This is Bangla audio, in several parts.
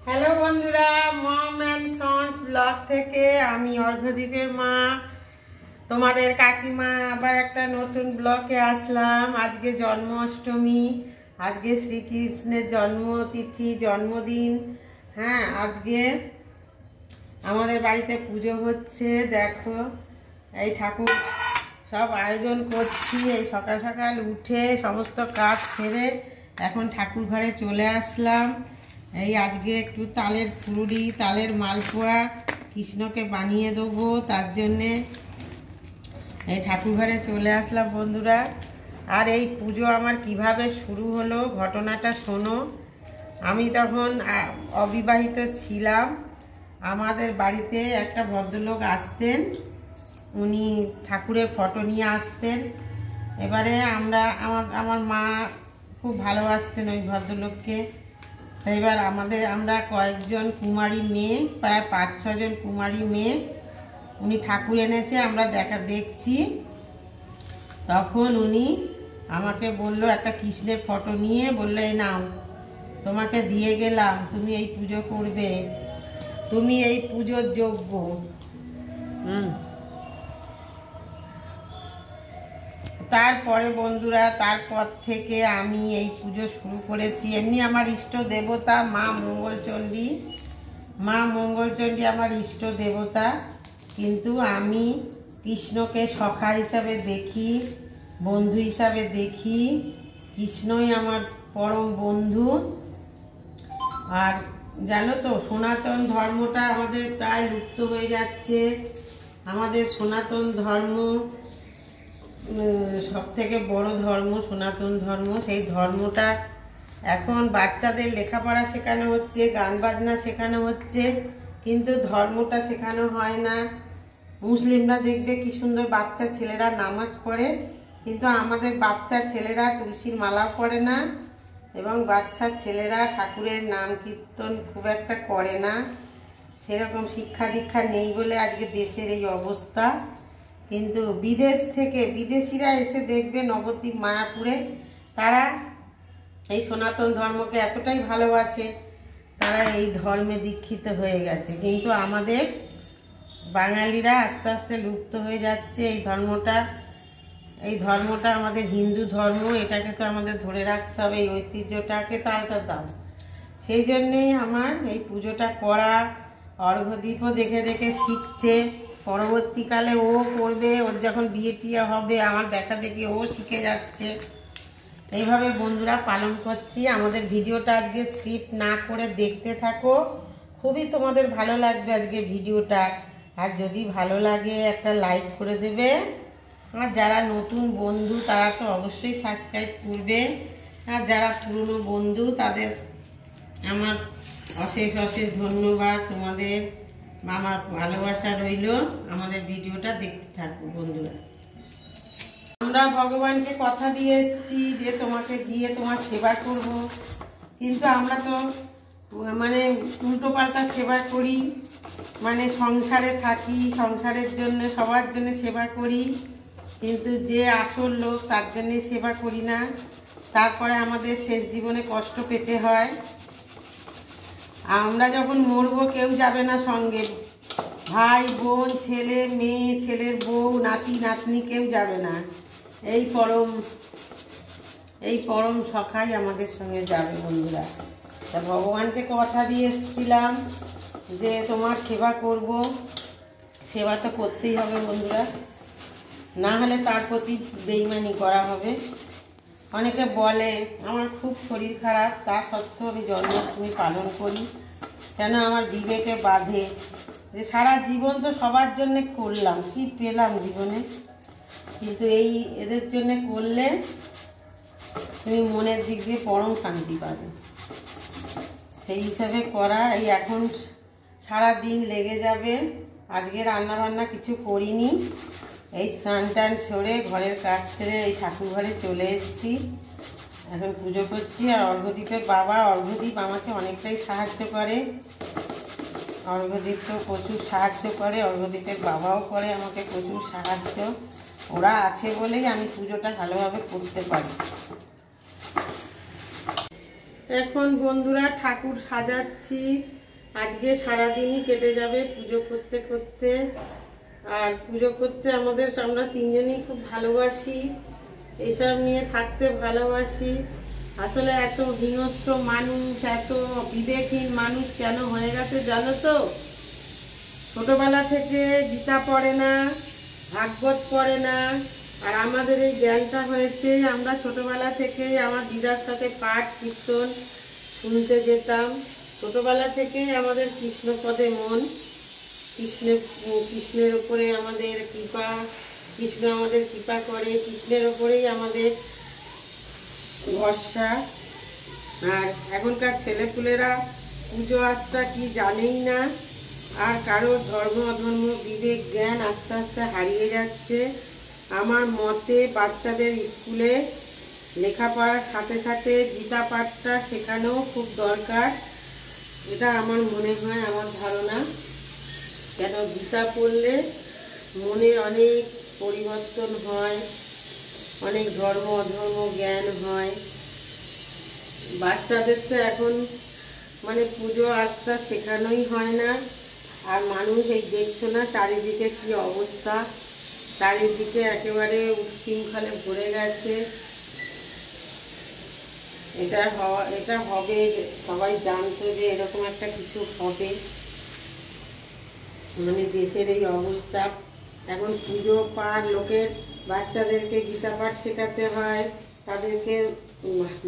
হ্যালো বন্ধুরা, মম অ্যান্ড সন্স ব্লগ থেকে আমি অর্ঘ্যদীপের মা, তোমাদের কাকিমা আবার একটা নতুন ব্লগে আসলাম। আজকে জন্মাষ্টমী, আজকে শ্রীকৃষ্ণের জন্মতিথি, জন্মদিন। হ্যাঁ, আজকে আমাদের বাড়িতে পুজো হচ্ছে। দেখো, এই ঠাকুর সব আয়োজন করছি। এই সকাল সকাল উঠে সমস্ত কাজ সেরে এখন ঠাকুর ঘরে চলে আসলাম। এই আজকে একটু তালের ফুলুরি, তালের মালপোয়া কৃষ্ণকে বানিয়ে দেবো, তার জন্যে এই ঠাকুর ঘরে চলে আসলাম বন্ধুরা। আর এই পুজো আমার কিভাবে শুরু হলো ঘটনাটা শোনো। আমি তখন অবিবাহিত ছিলাম। আমাদের বাড়িতে একটা ভদ্রলোক আসতেন, উনি ঠাকুরের ফটো নিয়ে আসতেন। এবারে আমার মা খুব ভালোবাসতেন ওই ভদ্রলোককে। এবার আমরা কয়েকজন কুমারী মেয়ে, প্রায় 5-6 জন কুমারী মেয়ে, উনি ঠাকুর এনেছে, আমরা দেখছি। তখন উনি আমাকে বলল, একটা কৃষ্ণের ফটো নিয়ে বলল, এই নাও, তোমাকে দিয়ে গেলাম, তুমি এই পুজো করবে, তুমি এই পুজোর যোগ্য। তারপরে বন্ধুরা, তারপর থেকে আমি এই পুজো শুরু করেছি। এমনি আমার ইষ্ট দেবতা মা মঙ্গলচণ্ডী আমার ইষ্ট দেবতা, কিন্তু আমি কৃষ্ণকে সখা হিসাবে দেখি, বন্ধু হিসাবে দেখি। কৃষ্ণই আমার পরম বন্ধু। আর জানো তো, সনাতন ধর্মটা আমাদের প্রায় লুপ্ত হয়ে যাচ্ছে। আমাদের সনাতন ধর্ম সব থেকে বড় ধর্ম, সনাতন ধর্ম। সেই ধর্মটা এখন বাচ্চাদের লেখাপড়া শেখানো হচ্ছে, গান বাজনা শেখানো হচ্ছে, কিন্তু ধর্মটা শেখানো হয় না। মুসলিমরা দেখবে কি সুন্দর বাচ্চা ছেলেরা নামাজ পড়ে, কিন্তু আমাদের বাচ্চা ছেলেরা তুলসীর মালাও পড়ে না, এবং বাচ্চা ছেলেরা ঠাকুরের নাম কীর্তন খুব একটা করে না। সেরকম শিক্ষা দীক্ষা নেই বলে আজকে দেশের এই অবস্থা। কিন্তু বিদেশ থেকে বিদেশিরা এসে দেখবে নবদ্বীপ মায়াপুরে, তারা এই সনাতন ধর্মকে এতটাই ভালোবাসে, তারা এই ধর্মে দীক্ষিত হয়ে গেছে। কিন্তু আমাদের বাঙালিরা আস্তে আস্তে লুপ্ত হয়ে যাচ্ছে। এই ধর্মটা আমাদের হিন্দু ধর্ম, এটাকে তো আমাদের ধরে রাখতে হবে, এই ঐতিহ্যটাকে তালটা দাও। সেই জন্যেই আমার এই পুজোটা করা। অর্ঘ্যদীপও দেখে দেখে শিখছে, পরবর্তীকালে ও করবে, ওর যখন বিয়ে টিয়ে হবে আমার দেখা দেখি ও শিখে যাচ্ছে। এইভাবে বন্ধুরা পালন করছি। আমাদের ভিডিওটা আজকে স্কিপ না করে দেখতে থাকো, খুবই তোমাদের ভালো লাগবে আজকে ভিডিওটা। আর যদি ভালো লাগে একটা লাইক করে দেবে। আর যারা নতুন বন্ধু তারা তো অবশ্যই সাবস্ক্রাইব করবে। আর যারা পুরনো বন্ধু তাদের আমার অশেষ অশেষ ধন্যবাদ। তোমাদের আমার ভালোবাসা রইল। আমাদের ভিডিওটা দেখতে থাকো বন্ধুরা। আমরা ভগবানকে কথা দিয়ে এসেছি যে তোমাকে গিয়ে তোমার সেবা করব, কিন্তু আমরা তো মানে উল্টো পাল্টা সেবা করি। মানে সংসারে থাকি, সংসারের জন্য সবার জন্য সেবা করি, কিন্তু যে আসল লোক তার জন্যে সেবা করি না। তারপরে আমাদের শেষ জীবনে কষ্ট পেতে হয়। আমরা যখন মরবো কেউ যাবে না সঙ্গে, ভাই বোন, ছেলে মেয়ে, ছেলের বউ, নাতি নাতনি কেউ যাবে না। এই পরম সখাই আমাদের সঙ্গে যাবে বন্ধুরা। তা ভগবানকে কথা দিয়ে এসেছিলাম যে তোমার সেবা করব। সেবা তো করতেই হবে বন্ধুরা, না হলে তার প্রতি বেইমানি করা হবে। অনেকে বলে আমার খুব শরীর খারাপ, তা সত্ত্বেও আমি জন্মাষ্টমী পালন করি। কেন আমার বিবেকে বাঁধে যে সারা জীবন তো সবার জন্যে করলাম, কি পেলাম জীবনে, কিন্তু এদের জন্যে করলে তুমি মনের দিক দিয়ে পরম শান্তি পাবে। সেই হিসাবে করা। এই এখন সারা দিন লেগে যাবে। আজকে রান্না বান্না কিছু করিনি, এই স্নান টান সরে ঘরের কাজ ছেড়ে এই ঠাকুর ঘরে চলে এসেছি। এখন পুজো করছি। আর অর্ঘ্যদীপের বাবা, অর্ঘ্যদীপ আমাকে অনেকটাই সাহায্য করে। অর্ঘ্যদীপ তো প্রচুর সাহায্য করে, অর্ঘ্যদীপের বাবাও করে আমাকে প্রচুর সাহায্য। ওরা আছে বলেই আমি পুজোটা ভালোভাবে করতে পারি। এখন বন্ধুরা ঠাকুর সাজাচ্ছি। আজকে সারাদিনই কেটে যাবে পুজো করতে করতে। আর পুজো করতে আমরা তিনজনই খুব ভালোবাসি, এসব নিয়ে থাকতে ভালোবাসি। আসলে এত হিংস্র মানুষ, এত বিবেকহীন মানুষ কেন হয়ে গেছে জানো তো? ছোটবেলা থেকে গীতা পড়ে না, ভাগবত পড়ে না। আর আমাদের এই জ্ঞানটা হয়েছে আমরা ছোটবেলা থেকেই আমার দিদার সাথে পাঠ কীর্তন শুনতে যেতাম। ছোটবেলা থেকেই আমাদের কৃষ্ণপদে মন, কৃষ্ণের উপরে আমাদের কৃপা, কৃষ্ণ আমাদের কৃপা করে, কৃষ্ণের উপরেই আমাদের ভরসা। আর এখনকার ছেলেপুলেরা পুজো আস্থা কি জানেই না। আর কারোর ধর্ম অধর্ম বিবেক জ্ঞান আস্তে আস্তে হারিয়ে যাচ্ছে। আমার মতে বাচ্চাদের স্কুলে লেখাপড়ার সাথে সাথে গীতা পাঠটা শেখানোও খুব দরকার, এটা আমার মনে হয়, আমার ধারণা। কেন গীতা পড়লে মনের অনেক পরিবর্তন হয়, অনেক ধর্ম অধর্ম জ্ঞান হয়। বাচ্চাদের তো এখন পুজো আস্থা শেখানোই হয় না। আর মানুষ এই দেখছো না চারিদিকে কি অবস্থা, চারিদিকে একেবারে উচ্ছৃঙ্খলে ভরে গেছে। এটা হবে, সবাই জানতো যে এরকম একটা কিছু হবে, দেশের এই অবস্থা। এখন পুজো পাঠ লোকের বাচ্চাদেরকে গীতা পাঠ শেখাতে হয়, তাদেরকে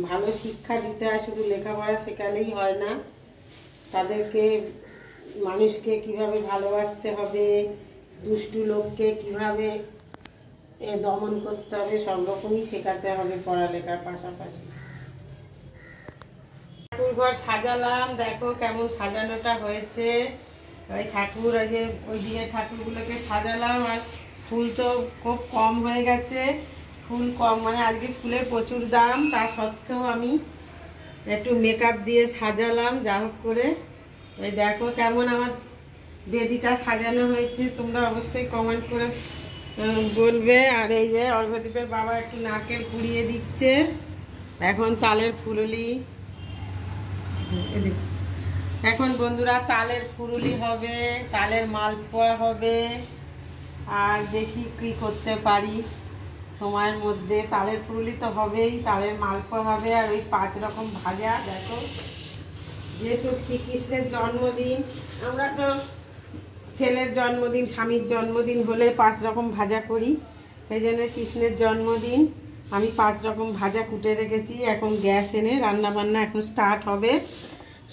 ভালো শিক্ষা দিতে হয়, শুধু লেখাপড়া শেখালেই হয় না। তাদেরকে মানুষকে কিভাবে ভালোবাসতে হবে, দুষ্টু লোককে কিভাবে দমন করতে হবে, সব রকমই শেখাতে হবে পড়ালেখার পাশাপাশি। ঠাকুর ঘর সাজালাম, দেখো কেমন সাজানোটা হয়েছে। ওই ঠাকুর, ওই যে ওই দিনের ঠাকুরগুলোকে সাজালাম। আর ফুল তো খুব কম হয়ে গেছে, ফুল কম আজকে ফুলের প্রচুর দাম, তা সত্ত্বেও আমি একটু মেকআপ দিয়ে সাজালাম যা হোক করে। ওই দেখো কেমন আমার বেদিটা সাজানো হয়েছে, তোমরা অবশ্যই কমেন্ট করে বলবে। আর এই যে অর্ঘ্যদীপের বাবা একটু নারকেল কুড়িয়ে দিচ্ছে। এখন তালের ফুলুলি, এখন বন্ধুরা তালের ফুলুলি হবে, তালের মালপোয়া হবে। আর দেখি কি করতে পারি সময়ের মধ্যে। তালের ফুলুলি তো হবেই, তালের মালপোয়া হবে, আর ওই 5 রকম ভাজা। দেখো যেহেতু শ্রীকৃষ্ণের জন্মদিন, আমরা তো ছেলের জন্মদিন স্বামীর জন্মদিন হলে 5 রকম ভাজা করি, সেই জন্য কৃষ্ণের জন্মদিন আমি 5 রকম ভাজা কুটে রেখেছি। এখন গ্যাস এনে রান্না বান্না এখন স্টার্ট হবে।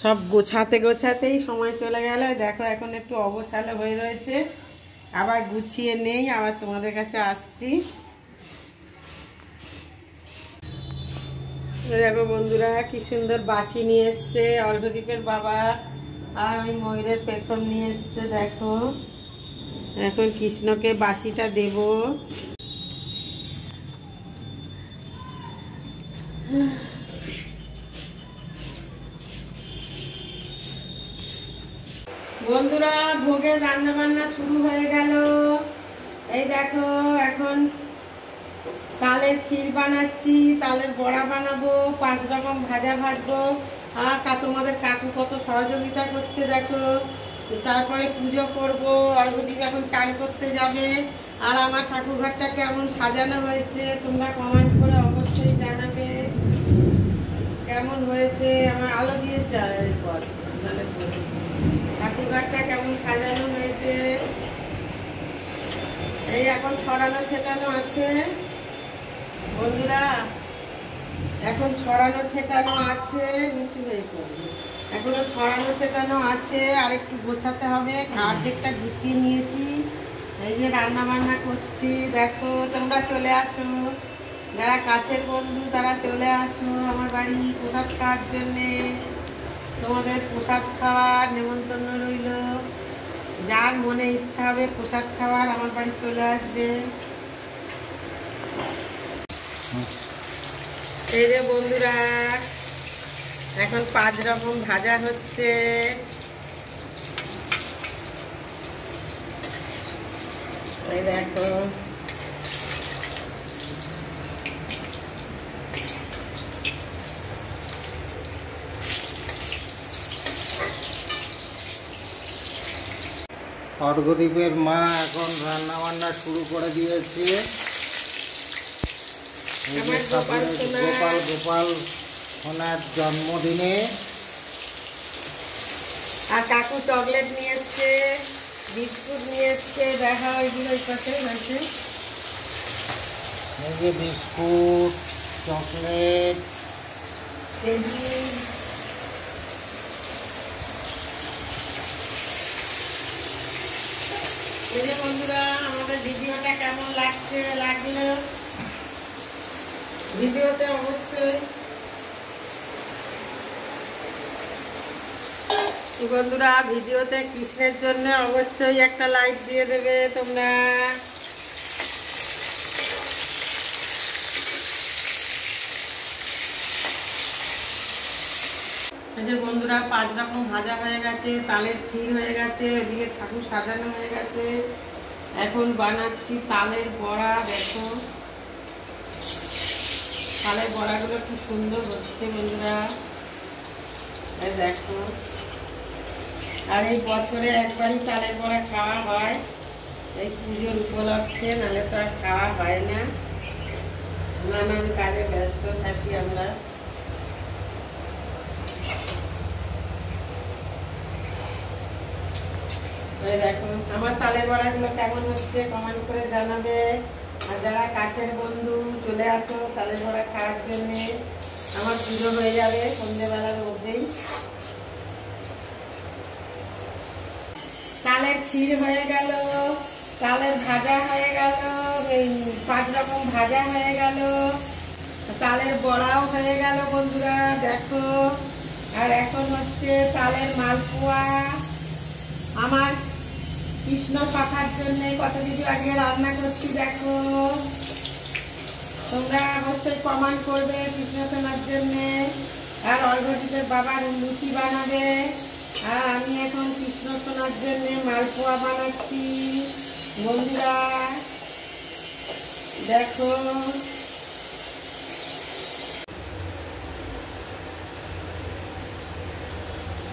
সব গোছাতেই সময় চলে গেল। দেখো এখন একটু অগোছালো হয়ে রয়েছে, আবার গুছিয়ে নেই, আবার তোমাদের কাছে আসছি। দেখো বন্ধুরা কি সুন্দর বাসি নিয়ে এসছে অর্ঘ্যদীপের বাবা, আর ওই ময়ূরের পেখম নিয়ে এসছে। দেখো এখন কৃষ্ণকে বাসিটা দেব। বন্ধুরা ভোগের রান্না বান্না শুরু হয়ে গেল। এই দেখো এখন তালের ক্ষীর বানাচ্ছি, তালের বড়া বানাবো, 5 রকম ভাজা ভাজবো। আর তোমাদের কাকু কত সহযোগিতা করছে দেখো। তারপরে পুজো করব, অর্ঘ্যদীপ এখন চান করতে যাবে। আর আমার ঠাকুরঘরটা কেমন সাজানো হয়েছে তোমরা কমেন্ট করে অবশ্যই জানাবে কেমন হয়েছে। আমার আলো দিয়ে ঠাকুরঘরটা কেমন সাজানো হয়েছে। এই এখন ছড়ানো ছেটানো আছে বন্ধুরা, এখন ছড়ানো ছেটানো আছে, নিচু হয়ে পড়বে, এখনো ছড়ানো ছেটানো আছে, আর একটু গোছাতে হবে। অর্ধেকটা গুছিয়ে নিয়েছি, এই যে রান্না বান্না করছি। দেখো তোমরা চলে আসো, যারা কাছের বন্ধু তারা চলে আসো আমার বাড়ি প্রসাদ খাওয়ার জন্যে। তোমাদের প্রসাদ খাওয়ার নেমন্তন্ন রইল, যার মনে ইচ্ছা হবে প্রসাদ খাওয়ার আমার বাড়ি চলে আসবে। এই যে বন্ধুরা এখন 5 রকম ভাজা হচ্ছে। এই দেখো অর্ঘ্যদ্বীপের মা এখন রান্না বান্না শুরু করে দিয়েছে। গোপাল গোপাল ওনার জন্মদিনে। আর কাকু চকলেট নিয়ে এসছে, বিস্কুট নিয়ে এসছে, দেখা ওইগুলো ওই পাশে আছে। এই যে বিস্কুট, চকলেট, এই যে বন্ধুরা আমাদের ভিডিওটা কেমন লাগলো ভিডিওতে অবশ্যই বন্ধুরা ভিডিওতে কৃষ্ণের জন্য অবশ্যই একটা লাইক দিয়ে দেবে তোমরা। এই যে বন্ধুরা 5 রকম ভাজা হয়ে গেছে, তালের ক্ষীর হয়ে গেছে, ওইদিকে ঠাকুর সাজানো হয়ে গেছে। এখন বানাচ্ছি তালের বড়া। দেখো তালের বড়াগুলো খুব সুন্দর হচ্ছে বন্ধুরা, এই দেখো। আর এই বছরে একবারই তালের বড়া খাওয়া হয়, এই পুজোর উপলক্ষে, নাহলে তো আর খাওয়া হয় না, নানান কাজে ব্যস্ত থাকি আমরা। দেখো আমার তালের বড়াগুলো কেমন হচ্ছে কমেন্ট করে জানাবে। আর যারা কাছের বন্ধু চলে আসো তালের বড়া খাওয়ার জন্য। আমার পুজো হয়ে যাবে সন্ধ্যেবেলার মধ্যেই। তালের ক্ষীর হয়ে গেল, তালের ভাজা হয়ে গেল, এই 5 রকম ভাজা হয়ে গেল, তালের বড়াও হয়ে গেল বন্ধুরা দেখো। আর এখন হচ্ছে তালের মালপোয়া। আমার কৃষ্ণ পাঠার জন্য কত কিছু আগে রান্না করছি দেখো। তোমরা অবশ্যই কমেন্ট করবে কৃষ্ণ সোনার জন্যে। আর অর্ঘ্যদ্বীপের বাবার লুচি বানাবে। আর আমি এখন কৃষ্ণ সোনার জন্য মালপোয়া বানাচ্ছি বন্ধুরা দেখো।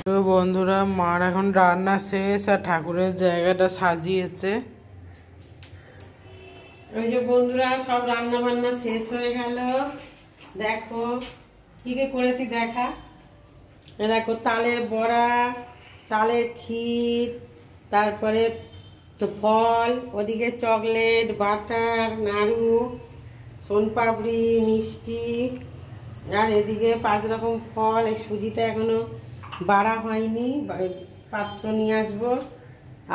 তো বন্ধুরা মার এখন রান্না শেষ আর ঠাকুরের জায়গাটা সাজিয়েছে। ওই যে বন্ধুরা সব রান্না বান্না শেষ হয়ে গেল। দেখো কি কি করেছি দেখা। দেখো তালের বড়া, তালের ক্ষীর, তারপরে তো ফল, ওদিকে চকলেট, বাটার, নাড়ু, সোনপাপড়ি, মিষ্টি, আর এদিকে 5 রকম ফল। এই সুজিটা এখনো বাড়া হয়নি, পাত্র নিয়ে আসবো।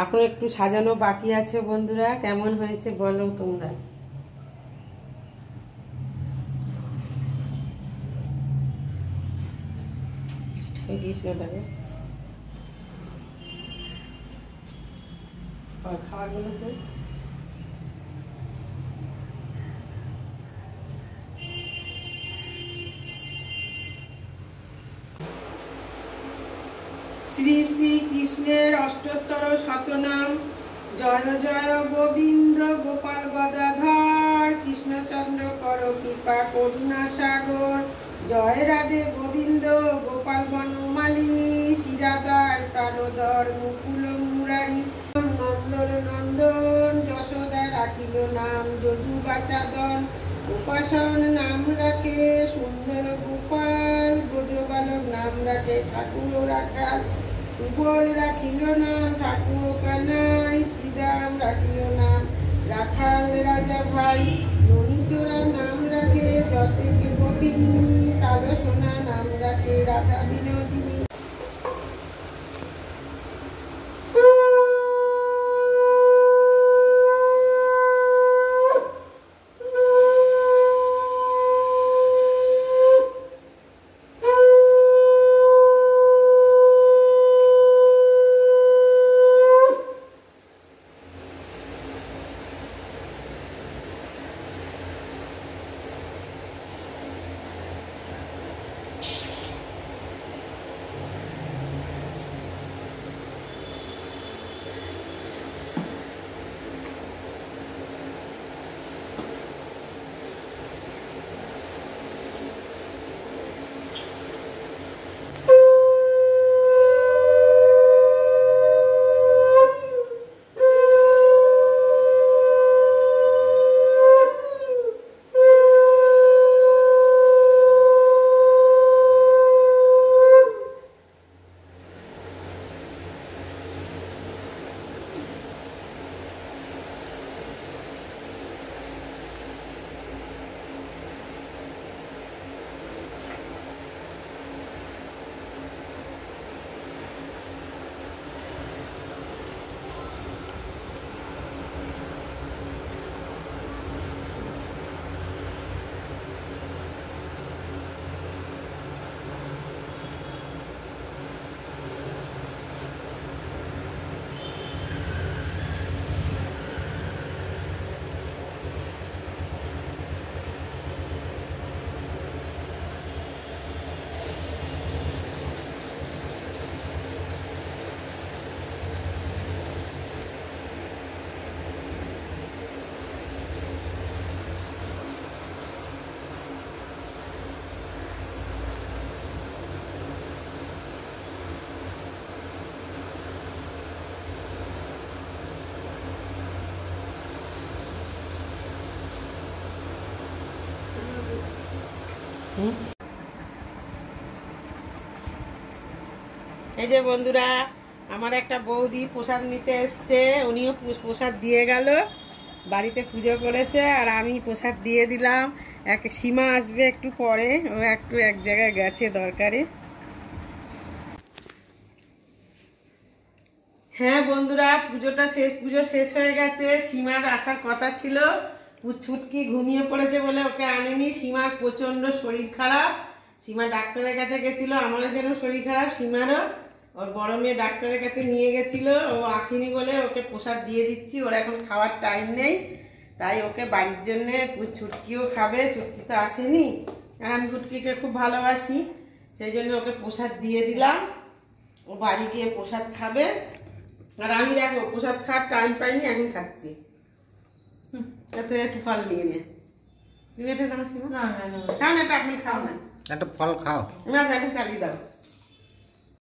এখন একটু সাজানো বাকি আছে বন্ধুরা। কেমন হয়েছে বলো তোমরা। কৃষ্ণটাকে খাওয়াগুলো তো শ্রী শ্রী কৃষ্ণের অষ্টোত্তর শতনাম। জয় জয় গোবিন্দ গোপাল গদাধর, কৃষ্ণচন্দ্র কর কৃপা করুণা সাগর। জয় রাধে গোবিন্দ গোপাল বনমালী, শ্রীরাধার প্রাণধর মুকুল মুরারি। নন্দন নন্দন যশোদা রাখিল নাম যদু বাচাদন। উপাসন নাম রাখে সুন্দর গোপাল, ব্রজবালক নাম রাখে ঠাকুর রাখাল। সুবল রাখিল নাম ঠাকুর কানাই, শ্রীদাম রাখিল নাম রাখাল রাজা ভাই। ননীচোরা নাম রাখে যতেক গোপিনী, কালো সোনা নাম রাখে রাধা বিনোদিনী। এই যে বন্ধুরা, আমার একটা বৌদি প্রসাদ নিতে এসছে, উনিও প্রসাদ দিয়ে গেল, বাড়িতে পুজো করেছে, আর আমি প্রসাদ দিয়ে দিলাম। সীমা আসবে একটু পরে, ও একটু এক জায়গায় গেছে দরকারে। হ্যাঁ বন্ধুরা, পুজো শেষ হয়ে গেছে। সীমার আসার কথা ছিল, ছুটকি ঘুমিয়ে পড়েছে বলে ওকে আনেনি। সীমার প্রচন্ড শরীর খারাপ, সীমা ডাক্তারের কাছে গেছিল, আমারও যেন শরীর খারাপ, সীমারও। ওর বড় মেয়ে ডাক্তারের কাছে নিয়ে গেছিল, ও আসেনি বলে ওকে প্রসাদ দিয়ে দিচ্ছি। ওর এখন খাওয়ার টাইম নেই, তাই ওকে বাড়ির জন্যে, ছুটকিও খাবে, ছুটকি তো আসেনি, আর আমি ছুটকিকে খুব ভালোবাসি, সেই জন্য ওকে প্রসাদ দিয়ে দিলাম। ও বাড়ি গিয়ে প্রসাদ খাবে, আর আমি দেখো প্রসাদ খাওয়ার টাইম পাইনি, এখন খাচ্ছি। এত একটু ফল নিয়ে নে, তুমি এটা না, এটা আপনি খাও না, একটা ফল খাও। না এটা চালিয়ে দাও।